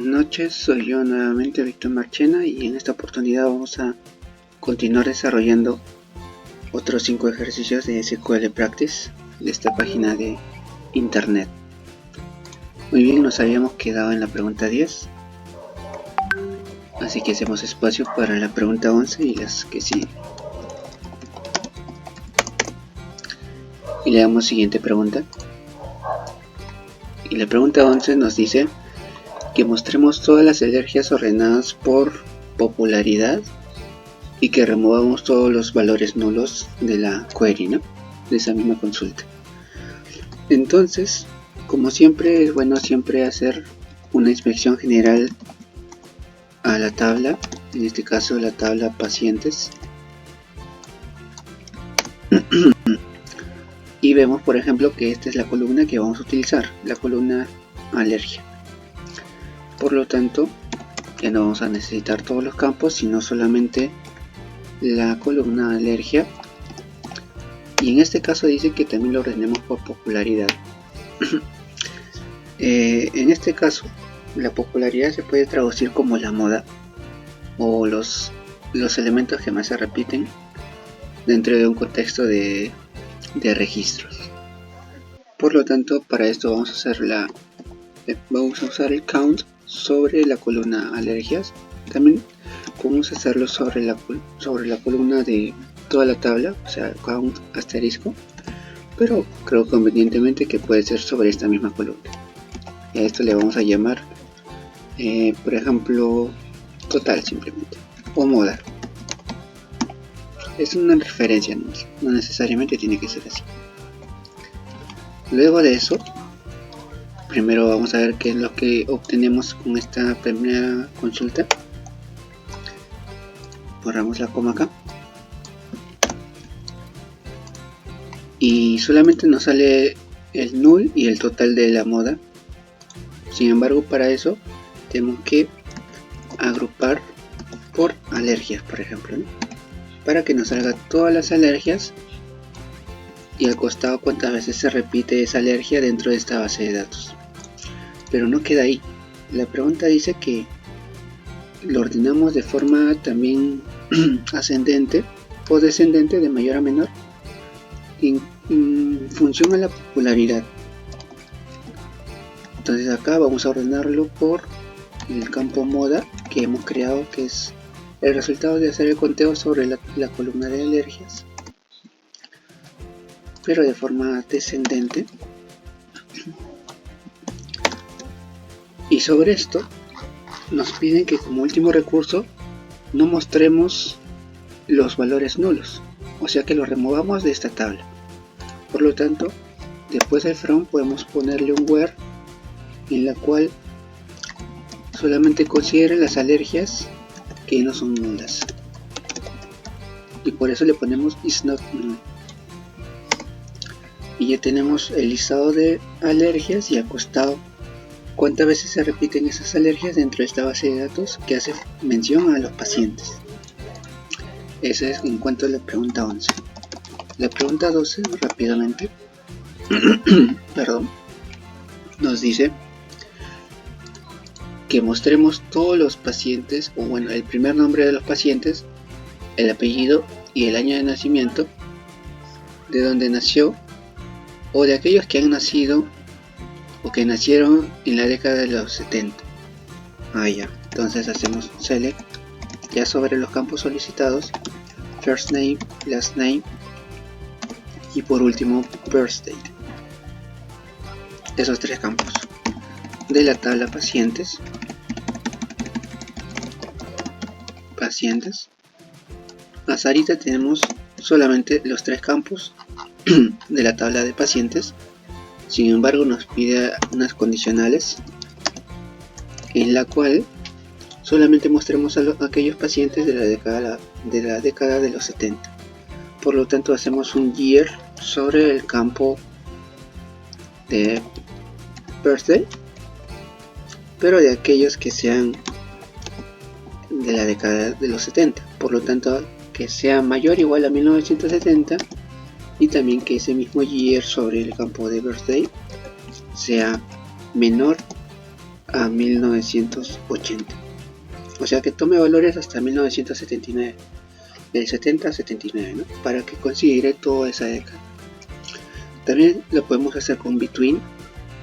noches, soy yo nuevamente, Víctor Marchena, y en esta oportunidad vamos a continuar desarrollando otros 5 ejercicios de SQL Practice de esta página de internet. Muy bien, nos habíamos quedado en la pregunta 10, así que hacemos espacio para la pregunta 11 y las que siguen. Y le damos siguiente pregunta. Y la pregunta 11 nos dice que mostremos todas las alergias ordenadas por popularidad y que removamos todos los valores nulos de la query, ¿no? De esa misma consulta. Entonces, como siempre, es bueno siempre hacer una inspección general a la tabla, en este caso la tabla pacientes. Y vemos, por ejemplo, que esta es la columna que vamos a utilizar, la columna alergia. Por lo tanto, ya no vamos a necesitar todos los campos, sino solamente la columna alergia. Y en este caso dice que también lo ordenemos por popularidad. En este caso, la popularidad se puede traducir como la moda o los elementos que más se repiten dentro de un contexto de registros. Por lo tanto, para esto vamos a usar el count sobre la columna alergias. También podemos hacerlo sobre la columna de toda la tabla, o sea, count asterisco, pero creo convenientemente que puede ser sobre esta misma columna. Y a esto le vamos a llamar, por ejemplo, total simplemente, o moda. Es una referencia, no necesariamente tiene que ser así. Luego de eso, primero vamos a ver qué es lo que obtenemos con esta primera consulta. Borramos la coma acá. Y solamente nos sale el null y el total de la moda. Sin embargo, para eso tenemos que agrupar por alergias, por ejemplo, ¿no? Para que nos salga todas las alergias y al costado cuántas veces se repite esa alergia dentro de esta base de datos. Pero no queda ahí. La pregunta dice que lo ordenamos de forma también ascendente o descendente, de mayor a menor, en función a la popularidad. Entonces acá vamos a ordenarlo por el campo moda que hemos creado, que es el resultado de hacer el conteo sobre la columna de alergias, pero de forma descendente. Y sobre esto nos piden que como último recurso no mostremos los valores nulos, o sea que los removamos de esta tabla. Por lo tanto, después del from podemos ponerle un where en la cual solamente considere las alergias que no son nulas, y por eso le ponemos is not null. Y ya tenemos el listado de alergias y al costado cuántas veces se repiten esas alergias dentro de esta base de datos que hace mención a los pacientes. Eso es en cuanto a la pregunta 11. La pregunta 12, rápidamente, perdón, nos dice que mostremos todos los pacientes, o bueno, el primer nombre de los pacientes, el apellido y el año de nacimiento, de donde nació, o de aquellos que han nacido o que nacieron en la década de los 70. Ya, entonces hacemos select ya sobre los campos solicitados, first name, last name y por último birth date. Esos 3 campos de la tabla pacientes. Hasta ahorita tenemos solamente los 3 campos de la tabla de pacientes. Sin embargo, nos pide unas condicionales en la cual solamente mostremos a aquellos pacientes de la década de los 70. Por lo tanto, hacemos un year sobre el campo de birthday, pero de aquellos que sean de la década de los 70. Por lo tanto, que sea mayor o igual a 1970, y también que ese mismo year sobre el campo de birthday sea menor a 1980. O sea que tome valores hasta 1979. Del 70 a 79, ¿no? Para que considere toda esa década. También lo podemos hacer con between,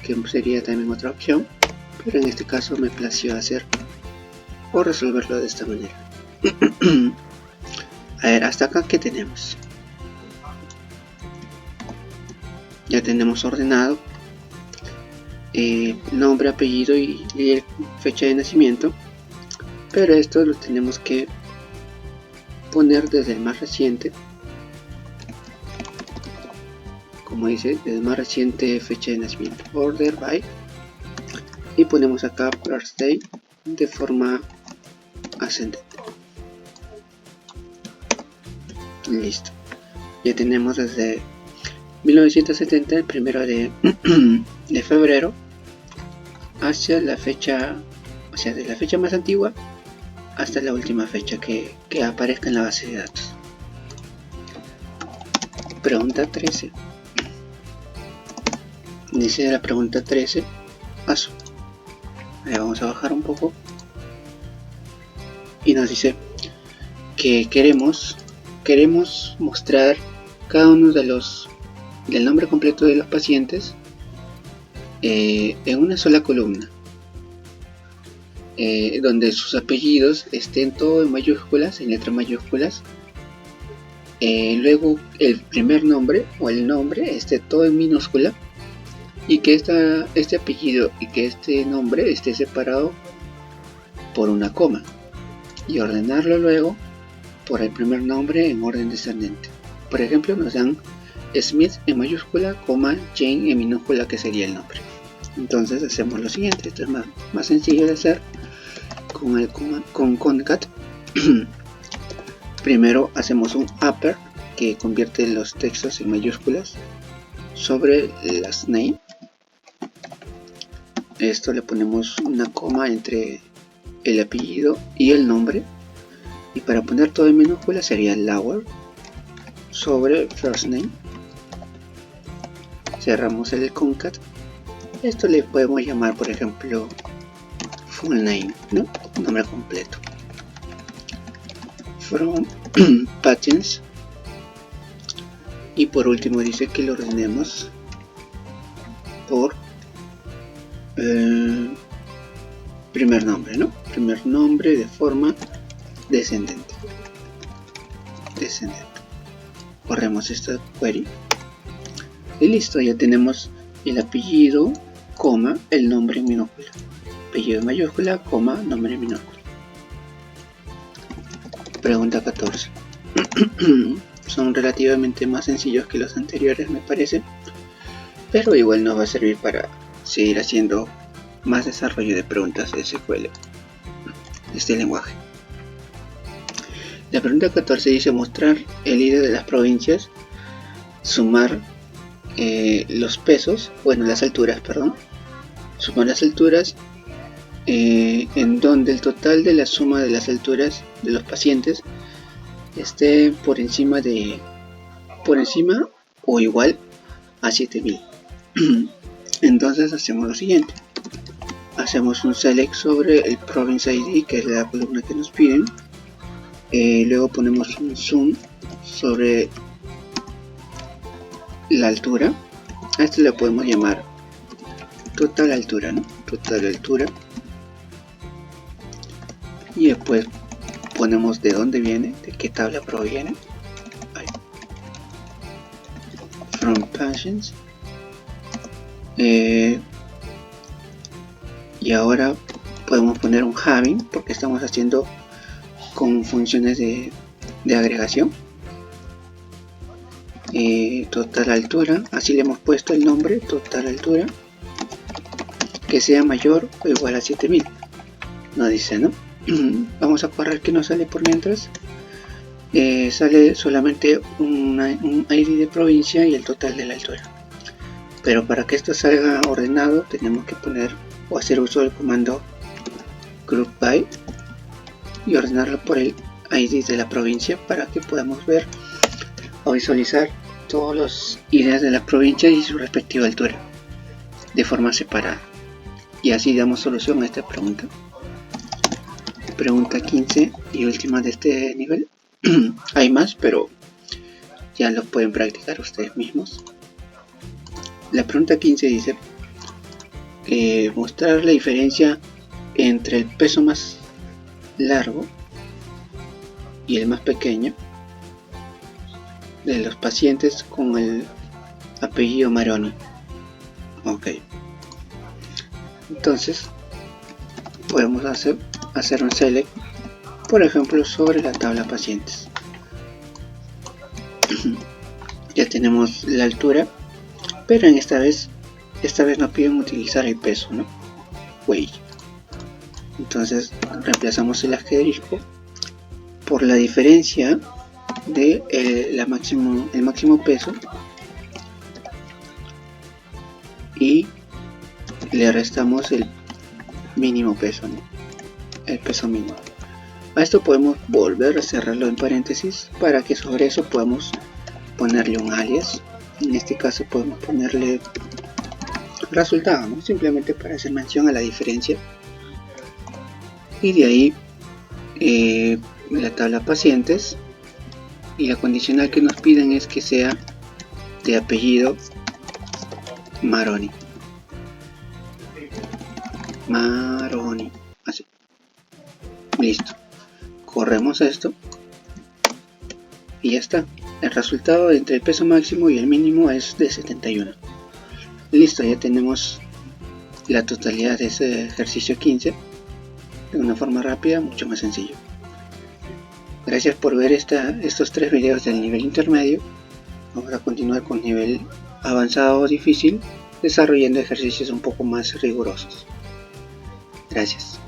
que sería también otra opción, pero en este caso me plació hacer o resolverlo de esta manera. A ver, hasta acá, ¿qué tenemos? Ya tenemos ordenado nombre, apellido y fecha de nacimiento, pero esto lo tenemos que poner desde el más reciente, como dice, desde el más reciente fecha de nacimiento, order by, y ponemos acá birthday de forma ascendente. Listo, ya tenemos desde 1970, el primero de febrero, hacia la fecha, o sea, de la fecha más antigua hasta la última fecha que aparezca en la base de datos. Pregunta 13. Dice la pregunta 13. Paso. Ahí vamos a bajar un poco. Y nos dice que queremos mostrar cada uno de del nombre completo de los pacientes en una sola columna, donde sus apellidos estén todo en mayúsculas, en letras mayúsculas, luego el primer nombre o el nombre esté todo en minúscula, y que este apellido y que este nombre esté separado por una coma, y ordenarlo luego por el primer nombre en orden descendente. Por ejemplo, nos dan Smith en mayúscula, coma, Jane en minúscula, que sería el nombre. Entonces hacemos lo siguiente. Esto es más sencillo de hacer con concat. Primero hacemos un upper que convierte los textos en mayúsculas sobre last name. Esto le ponemos una coma entre el apellido y el nombre, y para poner todo en minúscula sería lower sobre first name. Cerramos el concat. Esto le podemos llamar, por ejemplo, full name, ¿no? Nombre completo. From patents. Y por último dice que lo ordenemos por primer nombre, ¿no? Primer nombre de forma descendente. Corremos esta query. Y listo, ya tenemos el apellido, coma, el nombre en minúscula. Apellido en mayúscula, coma, nombre en minúscula. Pregunta 14. Son relativamente más sencillos que los anteriores, me parece, pero igual nos va a servir para seguir haciendo más desarrollo de preguntas de SQL, este lenguaje. La pregunta 14 dice mostrar el ID de las provincias, sumar los pesos, bueno, las alturas, perdón, sumar las alturas, en donde el total de la suma de las alturas de los pacientes esté por encima o igual a 7000. Entonces hacemos lo siguiente: hacemos un select sobre el province ID, que es la columna que nos piden, luego ponemos un zoom sobre la altura. A esto le podemos llamar total altura, ¿no? Total altura. Y después ponemos de dónde viene, de qué tabla proviene. Ahí. From patients. Y ahora podemos poner un having, porque estamos haciendo con funciones de agregación. Total altura, así le hemos puesto el nombre, total altura, que sea mayor o igual a 7000. Nos dice, ¿no? Vamos a correr que no sale por mientras. Sale solamente un ID de provincia y el total de la altura. Pero para que esto salga ordenado tenemos que poner o hacer uso del comando group by y ordenarlo por el ID de la provincia, para que podamos ver o visualizar todos los IDs de la provincia y su respectiva altura de forma separada. Y así damos solución a esta pregunta. Pregunta 15 y última de este nivel. Hay más, pero ya lo pueden practicar ustedes mismos. La pregunta 15 dice mostrar la diferencia entre el peso más largo y el más pequeño de los pacientes con el apellido Maroni. Ok, entonces podemos hacer un select, por ejemplo, sobre la tabla pacientes. Ya tenemos la altura, pero en esta vez nos piden utilizar el peso, ¿no? Weight. Entonces reemplazamos el asterisco por la diferencia de el máximo peso y le restamos el mínimo peso, ¿no? El peso mínimo. A esto podemos volver a cerrarlo en paréntesis para que sobre eso podamos ponerle un alias. En este caso podemos ponerle resultado, ¿no? Simplemente para hacer mención a la diferencia. Y de ahí la tabla pacientes, y la condicional que nos piden es que sea de apellido Maroni. Así. Listo. Corremos esto y ya está. El resultado entre el peso máximo y el mínimo es de 71. Listo, ya tenemos la totalidad de ese ejercicio 15 de una forma rápida, mucho más sencillo. Gracias por ver estos 3 videos del nivel intermedio. Vamos a continuar con nivel avanzado o difícil, desarrollando ejercicios un poco más rigurosos. Gracias.